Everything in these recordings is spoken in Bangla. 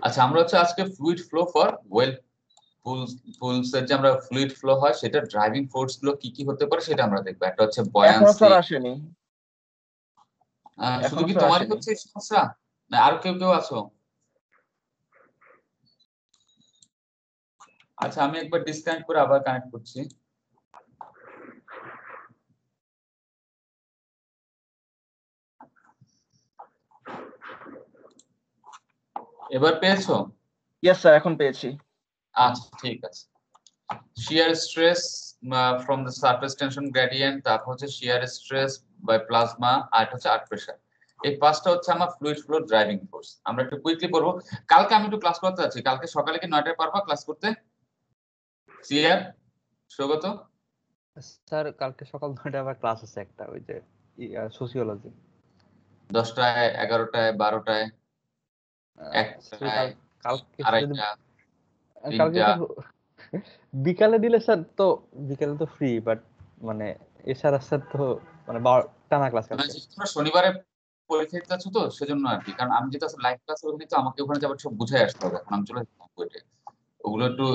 আচ্ছা, আমরা হচ্ছে আজকে fluid flow for well pools এর যে আমরা ফ্লুইড ফ্লো হয় সেটা ড্রাইভিং ফোর্স গুলো কি কি হতে পারে সেটা আমরা দেখবো। একটা হচ্ছে এখনো বয়ান্সি। স্যার আসেনি, শুধু এখনো কি স্যার তোমারই আসেনি। হচ্ছে এই সমস্যা, না আর কেউ কেউ আছো? আচ্ছা, আমি একবার ডিসকানেক্ট করে আবার কানেক্ট করছি। এবার পেয়েছো? ইয়েস স্যার, এখন পেয়েছি। আচ্ছা, ঠিক আছে। Shear stress from the surface tension gradient, তারপর হচ্ছে শিয়ার স্ট্রেস বাই প্লাজমা, আর হচ্ছে আর্ট প্রেসার। এই পাঁচটা হচ্ছে আমার ফ্লুইড ফ্লো ড্রাইভিং ফোর্স। আমরা একটু কুইকলি পড়বো। কালকে আমি একটু ক্লাস করতে যাচ্ছি, কালকে সকালে কি 9টায় পারবা ক্লাস করতে? শিয়ার, সৌগত? স্যার কালকে সকাল 9টায় আবার ক্লাস আছে একটা, ওই যে সোসিওলজি। 10টায়, 11টায়, 12টায়, 1টায়, কালকে যদি 2:30, কালকে 3টা? স্যার বিকালে দিলে স্যার তো বিকালে তো ফ্রি, বাট মানে এছাড়া স্যার তো মানে টানা ক্লাস কালকে। তোমরা শনিবারে পরীক্ষা দিতে আছো তো সেজন্য আর কি, কারণ আমি যেটা লাইভ ক্লাস ওখানে তো আমাকে ওখানে যাবার সব বুঝাই আসতে হবে। এখন আমি চলে যাচ্ছি, ওগুলো একটু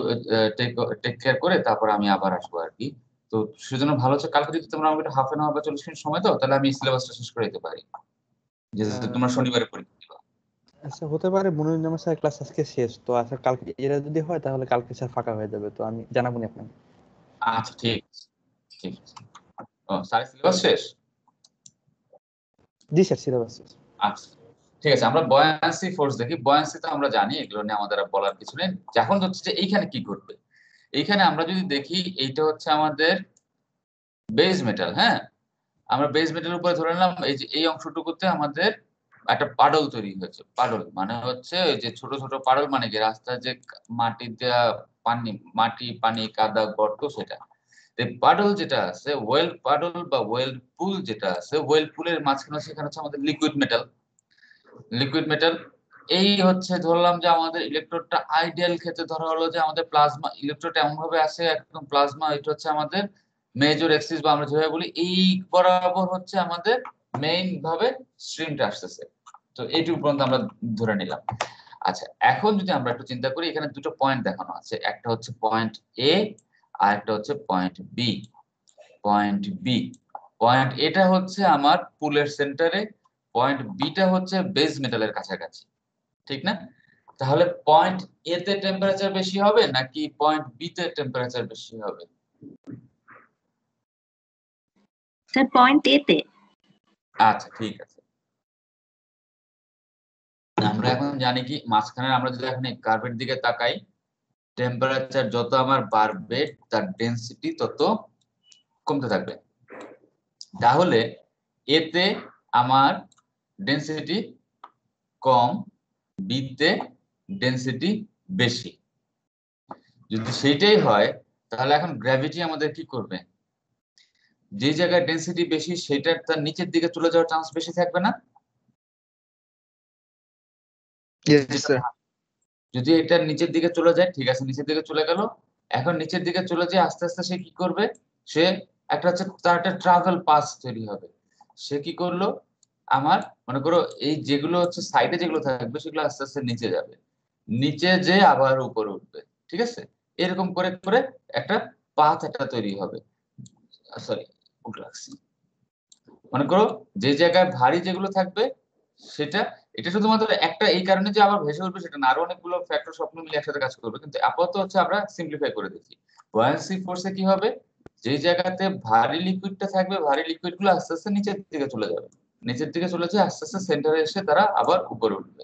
টেক কেয়ার করে তারপর আমি আবার আসবো আর কি। তো সেজন্য ভালো হচ্ছে কালকে যদি তোমরা আমাকে হাফ এন আওয়ার বা 40 মিনিট সময় দাও, তাহলে আমি সিলেবাসটা শেষ করে দিতে পারি, যেহেতু তোমরা শনিবারে পরীক্ষা দিবা। আচ্ছা, হতে পারে মনির নামের স্যার ক্লাস আজকে শেষ তো। আচ্ছা, কালকে এরা যদি হয় তাহলে কালকে স্যার ফাঁকা হয়ে যাবে, তো আমি জানাবো নি আপনাকে। আচ্ছা, ঠিক আছে, ঠিক আছে। ও, স্যারের সিলেবাস শেষ? জি স্যার, সিলেবাস শেষ। আচ্ছা, ঠিক আছে। আমরা বয়ান্সি ফোর্স দেখি। বয়ান্সি তো আমরা জানি, এগুলো নিয়ে আমাদের আর বলার কিছু নেই। এখন হচ্ছে যে এইখানে কি ঘটবে। এইখানে আমরা যদি দেখি, এইটা হচ্ছে আমাদের বেজ মেটাল। হ্যাঁ, আমরা বেজ মেটালের উপরে ধরে নিলাম এই যে এই অংশটুকুতে আমাদের একটা পাডল তৈরি হয়েছে। পাডল মানে হচ্ছে ওই যে ছোট ছোট পাডল, মানে কি রাস্তায় যে মাটি দেওয়া পানি, মাটি পানি কাদা গর্ত, সেটা এই পাডল যেটা আছে, ওয়েল পাডল বা ওয়েল পুল যেটা আছে, ওয়েল পুলের মাঝখানে সেখানে হচ্ছে আমাদের লিকুইড মেটাল। লিকুইড মেটাল এই হচ্ছে ধরলাম যে আমাদের ইলেকট্রোডটা আইডিয়াল ক্ষেত্রে ধরা হলো যে আমাদের প্লাজমা ইলেকট্রোড এমন ভাবে আসে একদম প্লাজমা, এটা হচ্ছে আমাদের মেজর এক্সিস বা আমরা যেভাবে বলি এই বরাবর হচ্ছে আমাদের মেইন ভাবে স্ট্রিমটা আসতেছে। তো এইটুকু পর্যন্ত আমরা ধরে নিলাম। আচ্ছা, এখন যদি আমরা একটু চিন্তা করি, এখানে দুটো পয়েন্ট দেখানো আছে, একটা হচ্ছে পয়েন্ট এ আর একটা হচ্ছে point B. Point B, point এটা হচ্ছে আমার পুলের সেন্টারে, পয়েন্ট বিটা হচ্ছে বেজ মেটালের কাছাকাছি, ঠিক না? তাহলে পয়েন্ট এ তে টেম্পারেচার বেশি হবে নাকি পয়েন্ট বি তে টেম্পারেচার বেশি হবে? স্যার পয়েন্ট এ তে। আচ্ছা, ঠিক আছে। আমরা এখন জানি কি, মাঝখানে আমরা যদি এখন এই কার্ভের দিকে তাকাই, টেম্পারেচার যত আমার বাড়বে তার ডেনসিটি তত কমতে থাকবে। তাহলে এতে আমার ডেনসিটি কম, বিতে ডেনসিটি বেশি। যদি সেইটাই হয় তাহলে এখন গ্র্যাভিটি আমাদের কি করবে? যে জায়গায় ডেনসিটি বেশি সেটার তার নিচের দিকে চলে যাওয়ার চান্স বেশি থাকবে না? যদি এটা নিচের দিকে চলে যায়, ঠিক আছে, নিচের দিকে চলে গেল। এখন নিচের দিকে চলে যায় আস্তে আস্তে সে কি করবে? সে একটা হচ্ছে তার একটা ট্রাভেল পাস তৈরি হবে। সে কি করলো, আমার মনে করো এই যেগুলো হচ্ছে সাইডে যেগুলো থাকবে সেগুলো আস্তে আস্তে নিচে যাবে, নিচে যে আবার উপরে উঠবে, ঠিক আছে? এরকম করে করে একটা পাথ একটা তৈরি হবে। সরি, উল্টো রাখছি। মনে করো যে জায়গায় ভারী যেগুলো থাকবে সেটা, এটা শুধুমাত্র একটা এই কারণে যে আবার ভেসে উঠবে সেটা না, আরো অনেকগুলো ফ্যাক্টর সবগুলো মিলে একসাথে কাজ করবে, কিন্তু আপাতত হচ্ছে আমরা সিম্পলিফাই করে দিচ্ছি। বুয়ান্সি ফোর্সে কি হবে, যে জায়গাতে ভারী লিকুইডটা থাকবে, ভারী লিকুইড গুলো আস্তে আস্তে নিচের দিকে চলে যাবে, নিচের দিকে চলে যায় আস্তে আস্তে সেন্টারে এসে তারা আবার উপরে উঠবে।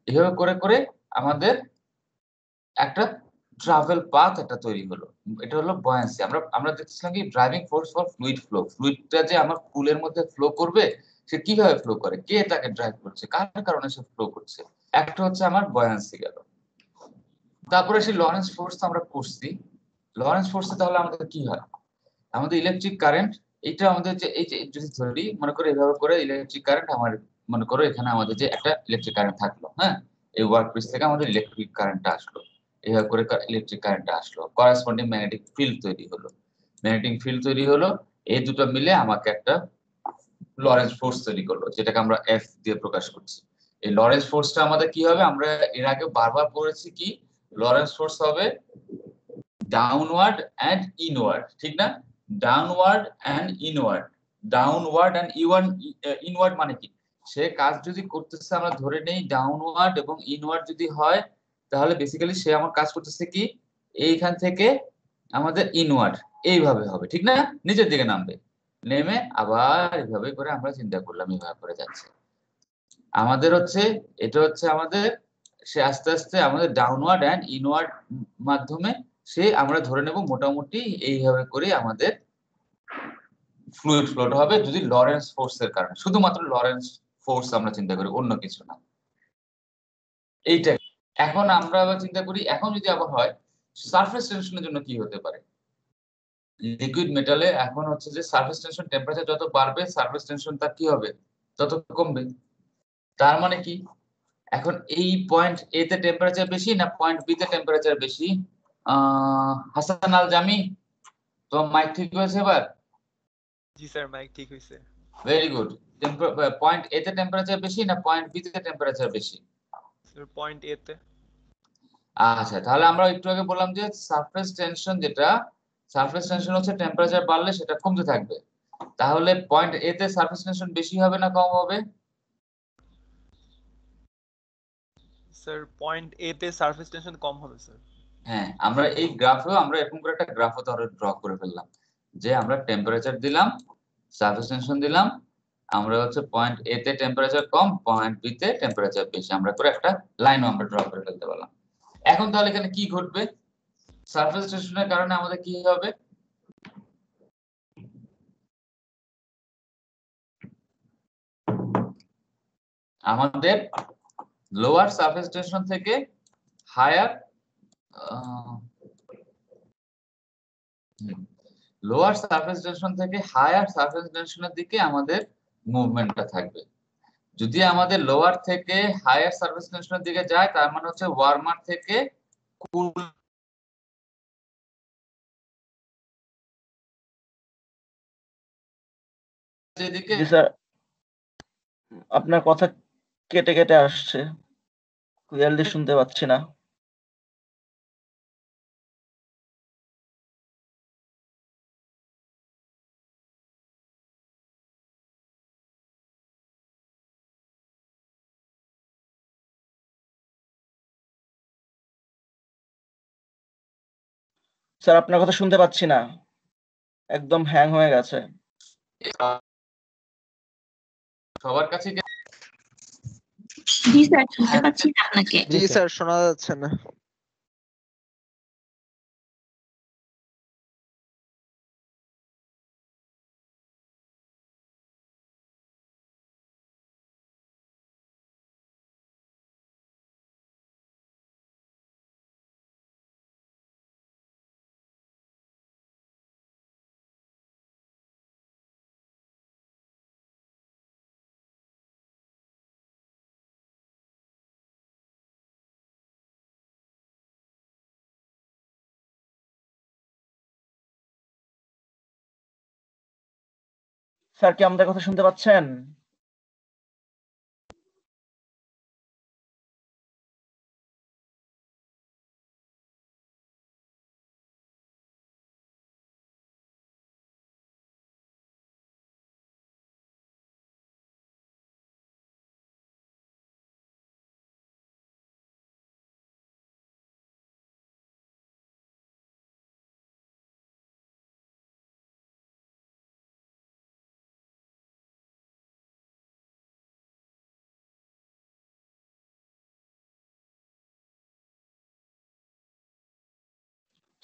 এইভাবে করে করে আমাদের একটা ট্রাভেল পাথ একটা তৈরি হলো। এটা হলো বয়ান্সি। আমরা আমরা দেখছিলাম কি driving force for fluid flow, ফ্লুইডটা যে আমার পুলের মধ্যে ফ্লো করবে সে কিভাবে ফ্লো করে, কে তাকে ড্রাইভ করছে, কার কারণে সে ফ্লো করছে, একটা হচ্ছে আমার বয়ান্সি গেল। তারপরে সেই লরেন্স ফোর্স আমরা করছি। লরেন্স ফোর্সে তাহলে আমাদের কি হয়, আমাদের ইলেকট্রিক কারেন্ট, এটা আমাদের যে এই যে যদি ধরি মনে করো এভাবে করে ইলেকট্রিক কারেন্ট আমার, মনে করো এখানে আমাদের যে একটা ইলেকট্রিক কারেন্ট থাকলো, হ্যাঁ, এই ওয়ার্ক পিস থেকে আমাদের ইলেকট্রিক কারেন্টটা আসলো, এইভাবে করে ইলেকট্রিক কারেন্টটা আসলো, করেসপন্ডিং ম্যাগনেটিক ফিল্ড তৈরি হলো, ম্যাগনেটিক ফিল্ড তৈরি হলো, এই দুটো মিলে আমাকে একটা লরেন্স ফোর্স তৈরি করলো, যেটাকে আমরা এফ দিয়ে প্রকাশ করছি। এই লরেন্স ফোর্সটা আমাদের কি হবে, আমরা এর আগে বারবার পড়েছি কি লরেন্স ফোর্স হবে ডাউনওয়ার্ড অ্যান্ড ইনওয়ার্ড, ঠিক না? Downward and inward, downward and inward মানে কি, সে কাজ যদি করতেছে আমরা ধরে নেই ডাউনওয়ার্ড এবং ইনওয়ার্ড যদি হয়, তাহলে বেসিক্যালি সে আমার কাজ করতেছে কি এইখান থেকে আমাদের ইনওয়ার্ড এইভাবে হবে, ঠিক না? নিচের দিকে নামবে, নেমে আবার এইভাবে করে আমরা চিন্তা করলাম এইভাবে করে যাচ্ছে আমাদের হচ্ছে, এটা হচ্ছে আমাদের সে আস্তে আস্তে আমাদের ডাউনওয়ার্ড অ্যান্ড ইনওয়ার্ড মাধ্যমে সে আমরা ধরে নেব মোটামুটি এইভাবে করে আমাদের ফ্লুইড ফ্লোট হবে, যদি লরেন্স ফোর্সের কারণে, শুধুমাত্র লরেন্স ফোর্স আমরা চিন্তা করি, অন্য কিছু না। এইটা এখন আমরা আবার চিন্তা করি, এখন যদি আবার হয় সারফেস টেনশনের জন্য কি হতে পারে। লিকুইড মেটালে এখন হচ্ছে যে সারফেস টেনশন, টেম্পারেচার যত বাড়বে সারফেস টেনশন তার কি হবে, তত কমবে। তার মানে কি, এখন এই পয়েন্ট এ তে টেম্পারেচার বেশি না পয়েন্ট বি তে টেম্পারেচার বেশি? হাসান আল জামি, তো মাইক ঠিক হয়েছে এবার? জি স্যার, মাইক ঠিক হইছে। Very good. পয়েন্ট এ তে টেম্পারেচার বেশি না পয়েন্ট বি তে টেম্পারেচার বেশি? স্যার পয়েন্ট এ তে। আচ্ছা, তাহলে আমরা একটু আগে বললাম যে সারফেস টেনশন, যেটা সারফেস টেনশন হচ্ছে টেম্পারেচার বাড়লে সেটা কমতে থাকবে, তাহলে পয়েন্ট এ তে সারফেস টেনশন বেশি হবে না কম হবে? স্যার পয়েন্ট এ তে সারফেস টেনশন কম হবে স্যার। হ্যাঁ, আমরা এই গ্রাফেও আমরা এরকম করে একটা গ্রাফও ধরে ড্র করে ফেললাম যে আমরা টেম্পারেচার দিলাম, সারফেস টেনশন দিলাম, আমরা হচ্ছে পয়েন্ট এ তে টেম্পারেচার কম, পয়েন্ট বি তে টেম্পারেচার বেশি, আমরা করে একটা লাইনও আমরা ড্র করে ফেলতে পারলাম। এখন তাহলে এখানে কি ঘটবে, সারফেস টেনশনের কারণে আমাদের কি হবে, আমাদের লোয়ার সারফেস টেনশন থেকে হায়ার লোয়ার সারফেস টেনশন থেকে হায়ার সারফেস টেনশনের দিকে আমাদের মুভমেন্টটা থাকবে। যদি আমাদের লোয়ার থেকে হায়ার সারফেস টেনশনের দিকে যায়, তার মানে হচ্ছে ওয়ার্মার থেকে কুল যেদিকে। জি স্যার, আপনার কথা কেটে কেটে আসছে, ক্লিয়ারলি শুনতে পাচ্ছি না। স্যার আপনার কথা শুনতে পাচ্ছি না, একদম হ্যাং হয়ে গেছে। সবার কাছে কি? জি স্যার, শুনতে পাচ্ছি না আপনাকে। জি জি স্যার। স্যার, শোনা যাচ্ছে না। স্যার কি আমাদের কথা শুনতে পাচ্ছেন?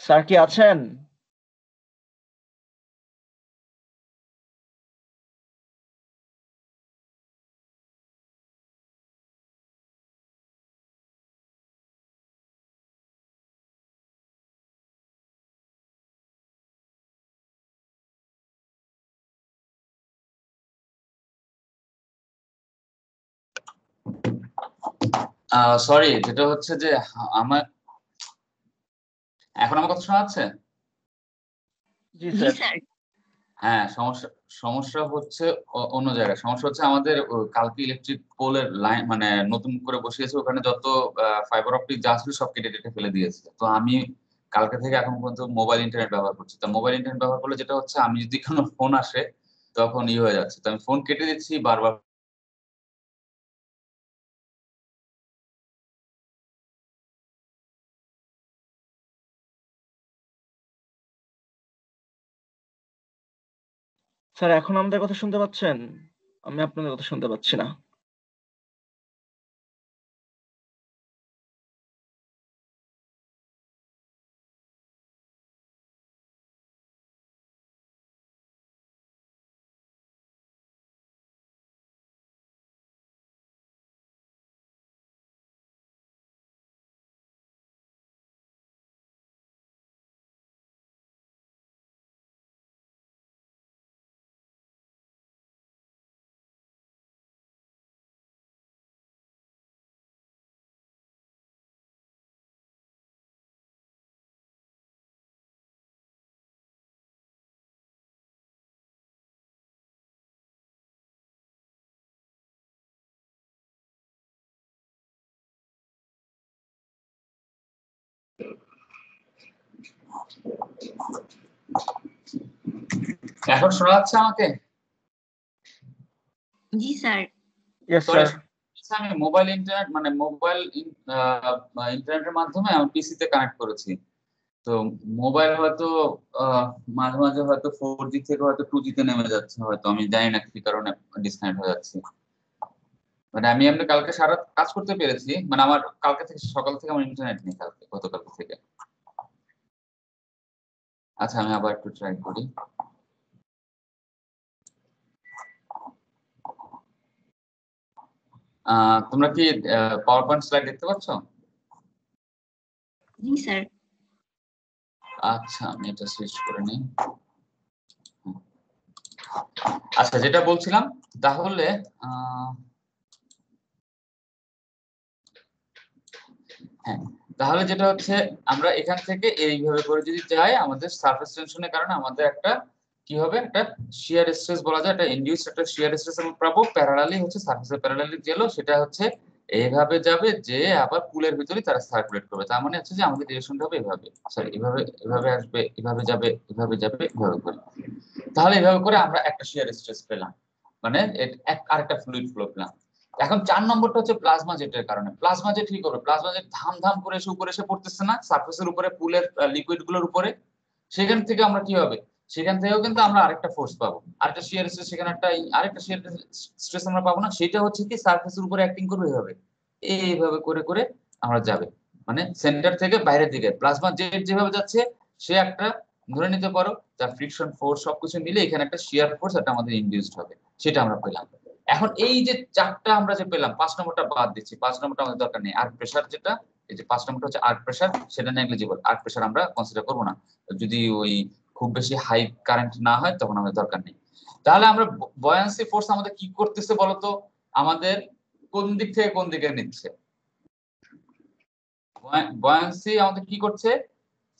স্যার কি আছেন? সরি, যেটা হচ্ছে যে আমার এখন আমার কথা শোনা যাচ্ছে? জি জি স্যার। স্যার। হ্যাঁ, সমস্যা সমস্যা হচ্ছে অন্য জায়গায়। সমস্যা হচ্ছে আমাদের কালকে ইলেকট্রিক পোলের লাইন মানে নতুন করে বসিয়েছে, ওখানে যত ফাইবার অপটিক যা ছিল সব কেটে কেটে ফেলে দিয়েছে। তো আমি কালকে থেকে এখন পর্যন্ত মোবাইল ইন্টারনেট ব্যবহার করছি। তো মোবাইল ইন্টারনেট ব্যবহার করলে যেটা হচ্ছে, আমি যদি কোনো ফোন আসে তখন হয়ে যাচ্ছে। তো আমি ফোন কেটে দিচ্ছি বারবার। স্যার এখন আমাদের কথা শুনতে পাচ্ছেন? আমি আপনাদের কথা শুনতে পাচ্ছি না। এখন শোনা যাচ্ছে আমাকে? জি স্যার। Yes Sorry, sir. আমি মোবাইল ইন্টারনেট মানে মোবাইল ইন্টারনেটের মাধ্যমে আমি PC তে কানেক্ট করেছি। তো মোবাইল হয়তো মাঝে মাঝে হয়তো 4G থেকে হয়তো 2G তে নেমে যাচ্ছে, হয়তো আমি জানি না কি কারণে ডিসকানেক্ট হয়ে যাচ্ছে। মানে আমি এমনি কালকে সারা কাজ করতে পেরেছি, মানে আমার কালকে থেকে সকাল থেকে আমার ইন্টারনেট নেই, কালকে গতকালকে থেকে। আচ্ছা, আমি আবার একটু ট্রাই করি। তোমরা কি পাওয়ার পয়েন্ট স্লাইড দেখতে পাচ্ছ? জি স্যার। আচ্ছা, আমি এটা সুইচ করে নিই। আচ্ছা, যেটা বলছিলাম, তাহলে হ্যাঁ, তাহলে যেটা হচ্ছে, আমরা এখান থেকে এইভাবে করে যদি যাই, আমাদের সারফেস টেনশনের কারণে আমাদের একটা কি হবে, একটা শিয়ার স্ট্রেস বলা যায়, একটা ইনডিউস একটা শিয়ার স্ট্রেস আমরা পাবো। প্যারালালি হচ্ছে সারফেসের প্যারালালি গেল, সেটা হচ্ছে এইভাবে যাবে, যে আবার পুলের ভিতরে তারা সার্কুলেট করবে। তার মানে হচ্ছে যে আমাদের ডিরেকশনটা হবে এভাবে, সরি এভাবে, এভাবে আসবে, এভাবে যাবে, এভাবে যাবে, এভাবে করে। তাহলে এভাবে করে আমরা একটা শিয়ার স্ট্রেস পেলাম, মানে আরেকটা ফ্লুইড ফ্লো পেলাম। এখন 4 নম্বরটা হচ্ছে প্লাজমা জেটের কারণে। প্লাজমা জেট কি করবে? প্লাজমা জেট ধাম ধাম করে এসে উপরে এসে পড়তেছে না সারফেসের উপরে, পুলের লিকুইড গুলোর উপরে। সেখান থেকে আমরা কি হবে, সেখান থেকেও কিন্তু আমরা আরেকটা ফোর্স পাবো, আরেকটা শিয়ার স্ট্রেস, সেখানে আরেকটা শিয়ার স্ট্রেস আমরা পাবো না। সেটা হচ্ছে কি, সারফেসের উপরে অ্যাক্টিং করবে এভাবে, এইভাবে করে করে আমরা যাবে, মানে সেন্টার থেকে বাইরের দিকে। প্লাজমা জেট যেভাবে যাচ্ছে, সে একটা ধরে নিতে পারো তার ফ্রিকশন ফোর্স সবকিছু মিলে এখানে একটা শিয়ার ফোর্স একটা আমাদের ইনডিউসড হবে, সেটা আমরা পেলাম। এখন এই যে চারটা আমরা যে পেলাম, 5 নম্বরটা বাদ দিচ্ছি, 5 নম্বরটা আমাদের দরকার নেই। আর্ক প্রেসার যেটা, এই যে 5 নম্বরটা হচ্ছে আর্ক প্রেসার, সেটা নেগলিজিবল। আর্ক প্রেসার আমরা কনসিডার করব না, যদি ওই খুব বেশি হাই কারেন্ট না হয় তখন আমাদের দরকার নেই। তাহলে আমরা বয়ান্সি ফোর্স আমাদের কি করতেছে বলতো, আমাদের কোন দিক থেকে কোন দিকে নিচ্ছে? বয়ান্সি আমাদের কি করছে,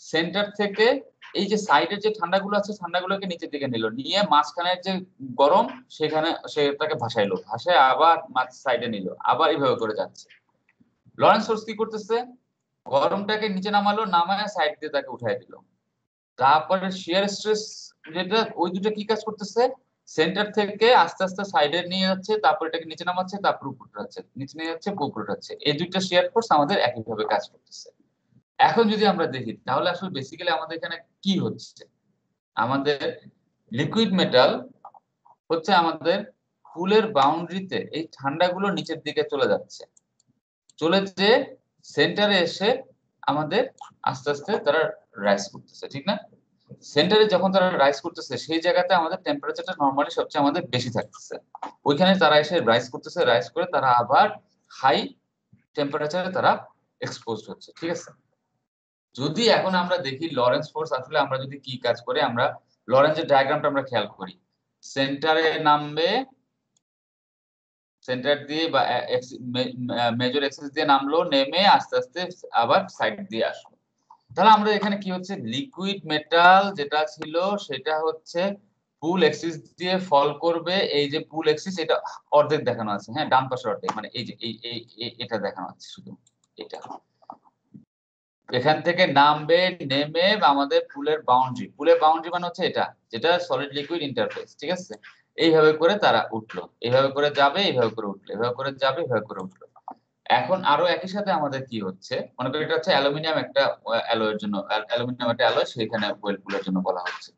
সেন্টার থেকে এই যে সাইডের যে ঠান্ডাগুলো আছে, ঠান্ডাগুলোকে নিচের দিকে নিল, নিয়ে মাঝখানের যে গরম সেখানে সেটাকে ভাসাইলো, ভাসায় আবার মাঝ সাইডে নিল, আবার এইভাবে করে যাচ্ছে। লরেন্স ফোর্স কি করতেছে, গরমটাকে নিচে নামালো, নামায় সাইড দিয়ে তাকে উঠাই দিল। তারপরে শিয়ার স্ট্রেস যেটা, ওই দুটো কি কাজ করতেছে, সেন্টার থেকে আস্তে আস্তে সাইডে নিয়ে যাচ্ছে, তারপর এটাকে নিচে নামাচ্ছে, তারপর উপরে উঠাচ্ছে, নিচে নিয়ে যাচ্ছে, উপরে উঠাচ্ছে। এই দুইটা শিয়ার ফোর্স আমাদের একইভাবে কাজ করতেছে। এখন যদি আমরা দেখি, তাহলে আসলে বেসিক্যালি আমাদের এখানে কি হচ্ছে, আমাদের লিকুইড মেটাল হচ্ছে আমাদের পুলের বাউন্ডারিতে এই ঠান্ডাগুলো নিচের দিকে চলে যাচ্ছে, চলে যে সেন্টারে এসে আমাদের আস্তে আস্তে তারা রাইজ করতেছে, ঠিক না? সেন্টারে যখন তারা রাইজ করতেছে, সেই জায়গাতে আমাদের টেম্পারেচারটা নরমালি সবচেয়ে আমাদের বেশি থাকতেছে। ওইখানে তারা এসে রাইজ করতেছে, রাইজ করে তারা আবার হাই টেম্পারেচারে তারা এক্সপোজড হচ্ছে, ঠিক আছে? যদি এখন আমরা দেখি লরেন্স ফোর্স আসলে আমরা যদি কি কাজ করে, আমরা লরেন্সের ডায়াগ্রামটা আমরা খেয়াল করি, সেন্টারে নামবে, সেন্টার দিয়ে বা মেজর এক্সিস দিয়ে নামলো, নেমে আস্তে আস্তে আবার সাইড দিয়ে আসলো। তাহলে আমরা এখানে কি হচ্ছে, লিকুইড মেটাল যেটা ছিল সেটা হচ্ছে পুল এক্সিস দিয়ে ফল করবে, এই যে পুল এক্সিস এটা অর্ধেক দেখানো আছে, হ্যাঁ ডান পাশের অর্ধেক, মানে এই যে এটা দেখানো আছে শুধু এটা। এখান থেকে নামবে, নেমে আমাদের পুলের বাউন্ডারি মানে হচ্ছে এটা, যেটা সলিড লিকুইড ইন্টারফেস, ঠিক আছে। এইভাবে করে তারা উঠলো, এইভাবে করে যাবে, এইভাবে করে উঠলো, এইভাবে করে যাবে, এইভাবে করে উঠলো। এখন আরো একই সাথে আমাদের কি হচ্ছে, মনে করি এটা হচ্ছে অ্যালুমিনিয়াম একটা অ্যালয়ের জন্য, অ্যালুমিনিয়াম একটা অ্যালয়, সেখানে ওয়েল পুলের জন্য বলা হচ্ছে।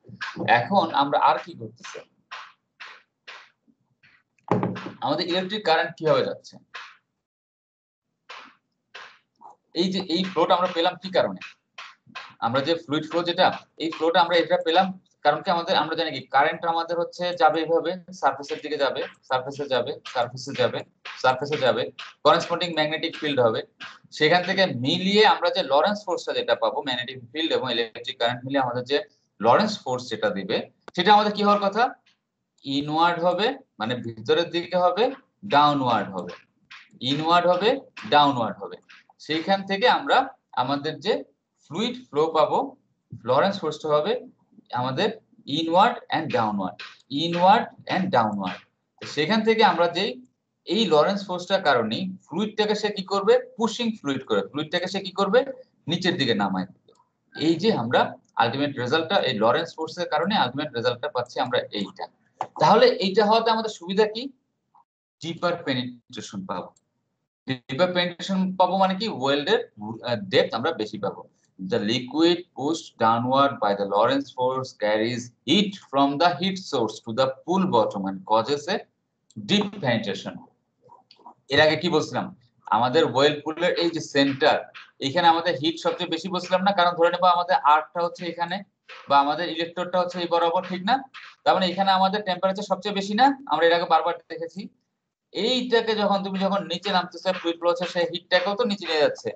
এখন আমরা আর কি করতেছি, আমাদের ইলেকট্রিক কারেন্ট কিভাবে যাচ্ছে, এই যে এই ফ্লোটা আমরা পেলাম কি কারণে, আমরা যে ফ্লুইড ফ্লো যেটা, এই ফ্লোটা আমরা এটা পেলাম কারণ কি আমাদের, আমরা জানি কি কারেন্ট আমাদের হচ্ছে যাবে এইভাবে, সারফেসের দিকে যাবে, সারফেসে যাবে, সারফেসে যাবে, সারফেসে যাবে, করেসপন্ডিং ম্যাগনেটিক ফিল্ড হবে, সেখান থেকে মিলিয়ে আমরা যে লরেন্স ফোর্সটা যেটা পাবো, ম্যাগনেটিক ফিল্ড এবং ইলেকট্রিক কারেন্ট মিলিয়ে আমাদের যে লরেন্স ফোর্স যেটা দিবে, সেটা আমাদের কি হওয়ার কথা, ইনওয়ার্ড হবে, মানে ভিতরের দিকে হবে, ডাউনওয়ার্ড হবে, ইনওয়ার্ড হবে, ডাউনওয়ার্ড হবে। সেইখান থেকে আমরা আমাদের যে ফ্লুইড ফ্লো পাবো, লরেন্স ফোর্সটা হবে আমাদের inward and downward, inward and downward. সেখান থেকে আমরা যেই এই লরেন্স ফোর্সটার কারণে ফ্লুইডটাকে সে কি করবে, পুশিং ফ্লুইড করে ফ্লুইডটাকে সে কি করবে, নিচের দিকে নামায় দিবে। এই যে আমরা আলটিমেট রেজাল্টটা, এই লরেন্স ফোর্সের কারণে আলটিমেট রেজাল্টটা পাচ্ছি আমরা এইটা। তাহলে এইটা হওয়াতে আমাদের সুবিধা কি, ডিপার পেনিট্রেশন পাবো। ডিপার পেনিট্রেশন পাবো মানে কি, ওয়েল্ডের ডেপথ আমরা বেশি পাবো। The liquid pushed downward by the Lorentz force carries heat from the heat source to the pool bottom and causes a deep penetration. এর আগে কি বলছিলাম, আমাদের ওয়েল পুলের এই যে সেন্টার, এখানে আমাদের হিট সবচেয়ে বেশি বলছিলাম না, কারণ ধরে নেবো আমাদের আর্কটা হচ্ছে এখানে, বা আমাদের ইলেকট্রোডটা হচ্ছে এই বরাবর, ঠিক না? তার মানে এখানে আমাদের টেম্পারেচার সবচেয়ে বেশি না, আমরা এর আগে বারবার দেখেছি। এইটাকে যখন তুমি যখন নিচে নামতেছে, ফ্লুইড ফ্লো হচ্ছে, সেই হিটটাকেও তো নিচে নিয়ে যাচ্ছে।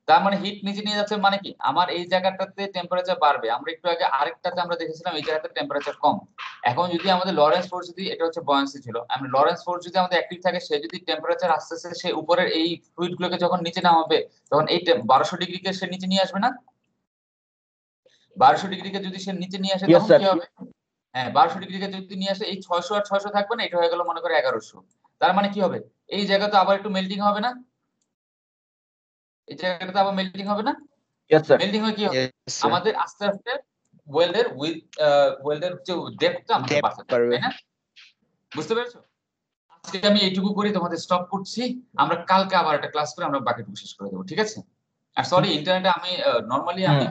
তার মানে হিট নিচে নিয়ে যাচ্ছে মানে কি, আমার এই জায়গাটাতে টেম্পারেচার বাড়বে। আমরা একটু আগে আরেকটাতে আমরা দেখেছিলাম এই জায়গাতে টেম্পারেচার কম। এখন যদি আমাদের লরেন্স ফোর্স, যদি এটা হচ্ছে বয়ান্সি ছিল, আমরা লরেন্স ফোর্স যদি আমাদের অ্যাক্টিভ থাকে, সে যদি টেম্পারেচার আস্তে আস্তে সে উপরের এই ফ্লুইড গুলোকে যখন নিচে নামাবে, তখন এই 1200 ডিগ্রিকে সে নিচে নিয়ে আসবে না? 1200 ডিগ্রিকে যদি সে নিচে নিয়ে আসে, তখন কি হবে, হ্যাঁ 1200 ডিগ্রিকে যদি নিয়ে আসে, এই 600 আর 600 থাকবে না, এটা হয়ে গেল মনে করে 1100। তার মানে কি হবে, এই জায়গাতে আবার একটু মেল্টিং হবে না, এই জায়গাটাতে আবার মেল্টিং হবে না? মেল্টিং হয়ে কি হবে, আমাদের আস্তে আস্তে ওয়েল্ডের ওয়েল্ডের যে ডেপথটা আমাদের বাড়তে থাকবে, তাই না? বুঝতে পেরেছো? আজকে আমি এইটুকু করে তোমাদের স্টপ করছি, আমরা কালকে আবার একটা ক্লাস করে আমরা বাকিটুকু শেষ করে দেবো, ঠিক আছে? আর সরি, ইন্টারনেটে আমি নরমালি আমি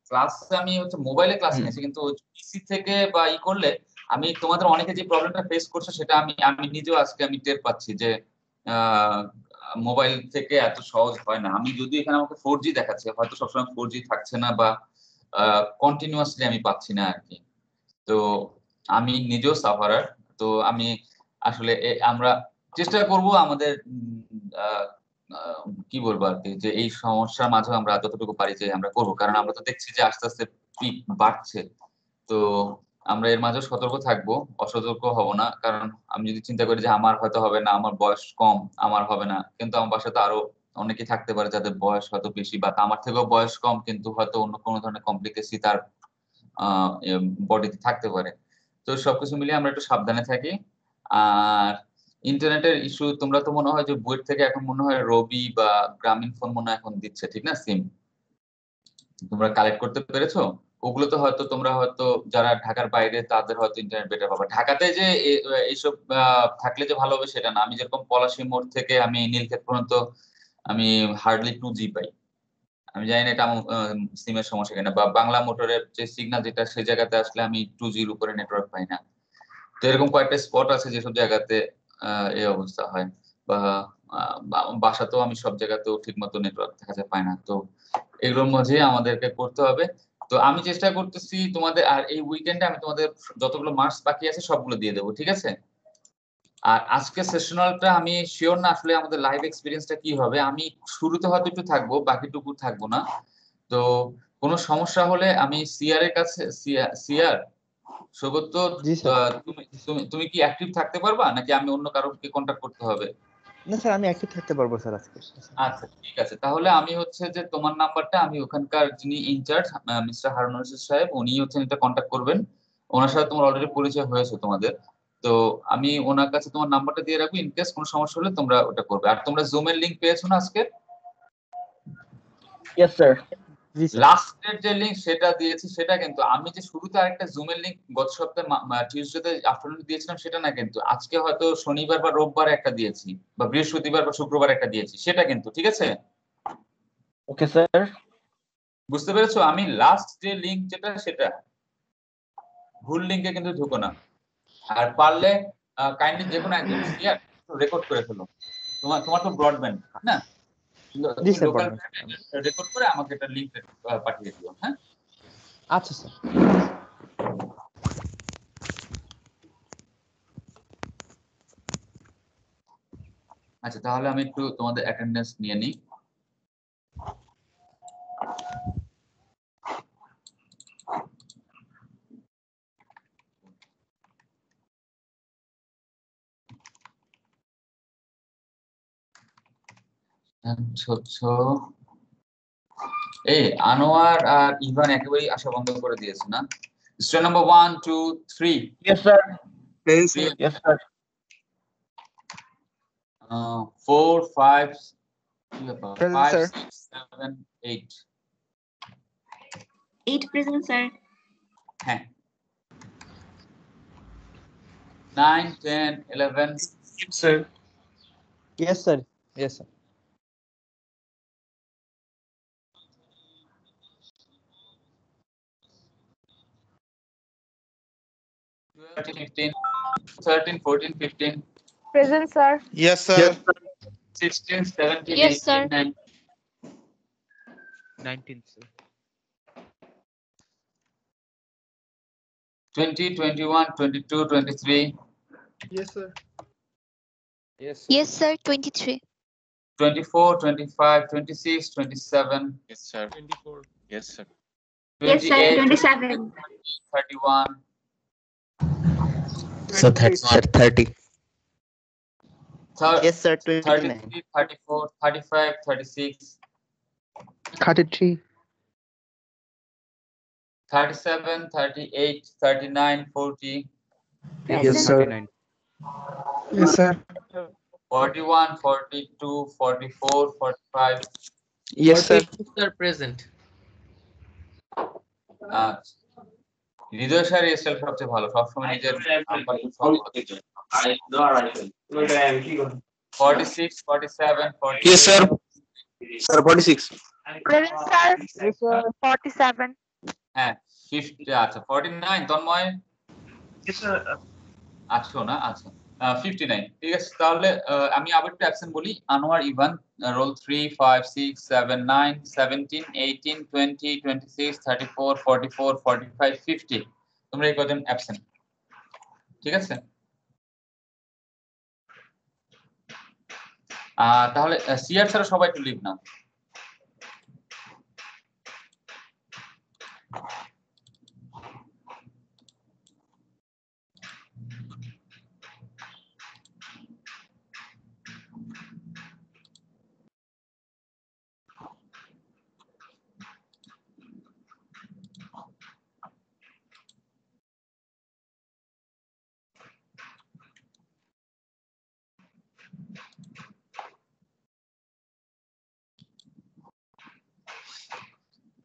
ক্লাসে আমি হচ্ছে মোবাইলে ক্লাস নিয়েছি, কিন্তু পিসি থেকে বা ই করলে আমি তোমাদের অনেকে যে প্রবলেমটা ফেস করছো, সেটা আমি নিজেও আজকে আমি টের পাচ্ছি যে মোবাইল থেকে এত সহজ হয় না। আমি যদি এখানে আমাকে 4G দেখাচ্ছে, হয়তো সবসময় 4G থাকছে না, বা কন্টিনিউয়াসলি আমি পাচ্ছি না আর কি। তো আমি নিজেও সাফারার। তো আমি আসলে আমরা চেষ্টা করব আমাদের কি বলবো আর কি, যে এই সমস্যার মাঝে আমরা যতটুকু পারি যে আমরা করব, কারণ আমরা তো দেখছি যে আস্তে আস্তে পিক বাড়ছে। তো আমরা এর মাঝে সতর্ক থাকবো, অসতর্ক হব না। কারণ আমি যদি চিন্তা করি যে আমার হয়তো হবে না, আমার বয়স কম, আমার হবে না, কিন্তু আমার বাসাতে আরো অনেকে থাকতে পারে যাদের বয়স হয়তো বেশি, বা আমার থেকেও বয়স কম, কিন্তু হয়তো অন্য কোনো ধরনের কমপ্লিকেসি তার বডিতে থাকতে পারে। তো সবকিছু মিলিয়ে আমরা একটু সাবধানে থাকি। আর ইন্টারনেটের ইস্যু, তোমরা তো মনে হয় যে বুয়েট থেকে এখন মনে হয় রবি বা গ্রামীণ ফোন মনে হয় এখন দিচ্ছে, ঠিক না, সিম তোমরা কালেক্ট করতে পেরেছো? ওগুলো তো হয়তো তোমরা হয়তো যারা ঢাকার বাইরে তাদের হয়তো ইন্টারনেট বেটার পাবে। ঢাকাতে যে এইসব থাকলে যে ভালো হবে সেটা না। আমি যেরকম পলাশী মোড় থেকে আমি নীলক্ষেত পর্যন্ত আমি হার্ডলি 2G পাই। আমি জানি না এটা আমার সিমের সমস্যা কিনা, বা বাংলা মোটরের যে সিগন্যাল যেটা, সেই জায়গাতে আসলে আমি 2G এর উপরে নেটওয়ার্ক পাই না। তো এরকম কয়েকটা স্পট আছে যেসব জায়গাতে এই অবস্থা হয়, বা বাসাতেও আমি সব জায়গাতেও ঠিক মতো নেটওয়ার্ক দেখা যায় পাই না। তো এগুলোর মধ্যে আমাদেরকে করতে হবে। তো আমি চেষ্টা করতেছি তোমাদের, আর এই উইকেন্ডে আমি তোমাদের যতগুলো মার্কস বাকি আছে সবগুলো দিয়ে দেবো, ঠিক আছে? আর আজকে সেশনালটা আমি শিওর না আসলে আমাদের লাইভ এক্সপিরিয়েন্সটা কি হবে। আমি শুরুতে হয়তো একটু থাকবো, বাকিটুকু থাকবো না। তো কোনো সমস্যা হলে আমি সিআর এর কাছে, সিআর সৌগত, তুমি তুমি তুমি কি অ্যাক্টিভ থাকতে পারবা, নাকি আমি অন্য কারোকে কন্টাক্ট করতে হবে? না স্যার, আমি অ্যাক্টিভ থাকতে পারবো স্যার আজকে। আচ্ছা ঠিক আছে, তাহলে আমি হচ্ছে যে তোমার নাম্বারটা আমি ওখানকার যিনি ইনচার্জ মিস্টার হারুন রশিদ সাহেব, উনি হচ্ছেন এটা কন্টাক্ট করবেন। ওনার সাথে তোমার অলরেডি পরিচয় হয়েছে তোমাদের। তো আমি ওনার কাছে তোমার নাম্বারটা দিয়ে রাখবো, ইন কেস কোনো সমস্যা হলে তোমরা ওটা করবে। আর তোমরা জুমের লিংক পেয়েছো না আজকে? Yes sir. জি স্যার। লাস্টের যে লিংক সেটা দিয়েছি, সেটা কিন্তু আমি যে শুরুতে আরেকটা জুমের লিংক গত সপ্তাহে টিউসডেতে আফটারনুনে দিয়েছিলাম সেটা না, কিন্তু আজকে হয়তো শনিবার বা রোববার একটা দিয়েছি, বা বৃহস্পতিবার বা শুক্রবার একটা দিয়েছি, সেটা কিন্তু ঠিক আছে? Okay sir. বুঝতে পেরেছো? আমি লাস্ট যে লিংক যেটা, সেটা ভুল লিংকে কিন্তু ঢুকো না। আর পারলে কাইন্ডলি যে কোনো একজন রেকর্ড করে ফেলো। তোমার তো ব্রডব্যান্ড না, জি তুমি স্যার, লোকাল বলবেন। রেকর্ড করে আমাকে একটা লিংক পাঠিয়ে দিও। হ্যাঁ, আচ্ছা স্যার। আচ্ছা তাহলে আমি একটু তোমাদের অ্যাটেন্ডেন্স নিয়ে নিই। এই আনোয়ার আর ইভান একেবারেই আসা বন্ধ করে দিয়েছে না? Student number 1 2 3 yes sir. Three, yes sir. 4 5 Present, 5 sir. 6 7 8 8 present, sir. হ্যাঁ 9 10 11 sir. Yes sir. Yes sir. 12 15 13 14 15 Present, sir. Yes, sir. 16 17 Yes, sir. 18 19, sir. 20 21 22 23 Yes, sir. Yes, sir. 23. 24 25 26 27 Yes, sir. 24. Yes, sir. Yes, sir. 28 27. 31 So that's sir 30. Yes, sir. 29. 33 34 35 36 33. 37 38 39 40 Yes, sir. Yes, sir. 41 42 44 45 Yes, sir. Sir present. আচ্ছা হৃদয় স্যার এই স্টাইল সবচেয়ে ভালো, সবসময় নিজের নাম্বারটা ফলো করতে। 46 47 48 Yes, sir. Sir, 46. Present, sir. Yes, sir. 47. হ্যাঁ 50 আচ্ছা 49 তন্ময় Yes, sir. আছো না? আচ্ছা 59 ঠিক আছে। তাহলে আমি আবার একটু অ্যাবসেন্ট বলি। আনোয়ার ইভান রোল 3 5 6 7 9 17 18 20 26 34 44 45 50 তোমরা এই কজন অ্যাবসেন্ট, ঠিক আছে? তাহলে সিআর ছাড়া সবাই একটু লিভ নাও।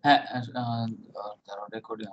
হ্যাঁ রেকর্ডিং